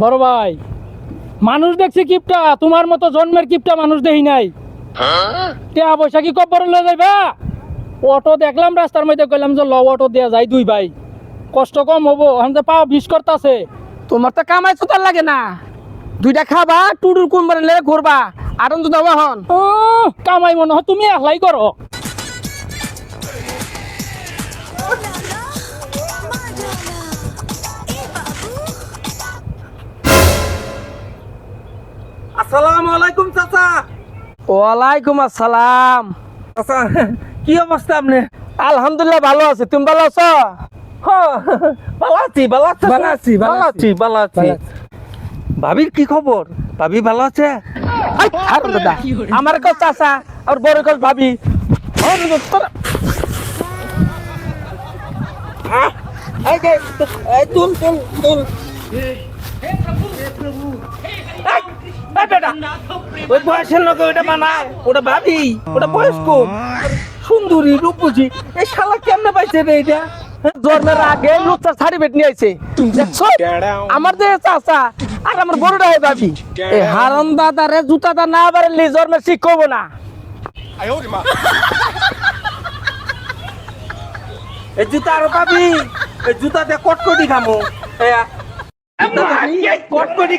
বড় ভাই মানুষ দেখছি কিপটা, তোমার মতো জন্মের কিপটা মানুষ দেখি নাই। টিয়া পয়সা কি কব্বর লয়ে যাইবা? অটো দেখলাম রাস্তার মধ্যে, কইলাম যে ল অটো দেয়া যায় দুই ভাই, কষ্ট কম হবো। এখন যে পাও বিষ করতেছে। তোমার তো কামাই সুতার লাগে না, দুইটা খাবা টুডুর কুম্বার লেগে ঘুরবা আনন্দ দেওয়া হন। কামাই মনে হয় তুমি একলাই করো। আসসালামু আলাইকুম চাচা। ওয়ালাইকুম আসসালাম। চাচা কি অবস্থা আপনি? আলহামদুলিল্লাহ ভালো আছে, তুমি ভালো আছো? ভালো আছি, ভালো আছি, ভালো আছি, ভালো আছি। ভালো আছি। ভাবির কি খবর? ভাবি ভালো আছে? দাদা আমার কাছে চাচা আর বড় কাছে ভাবি। তুল তুল তুল। ওই বয়সের লোক ওটা মানায়, ওটা ভাবি, ওটা বয়স কম, সুন্দরী রূপসী। এই শালা কেমনে পাইছে রে এটা? জন্মের আগে লুচ্চার সার্টিফিকেট নিয়ে আইছে দেখছো? আমার যে চাচা আর আমার বড়টা হয়ে ভাবি, এই হারাম দাদারে জুতাটা না বাড়লে জন্মের ঠিক হবো না। এই জুতা আরো পাবি, এই জুতা দিয়ে কটকটি খামো। কটকটি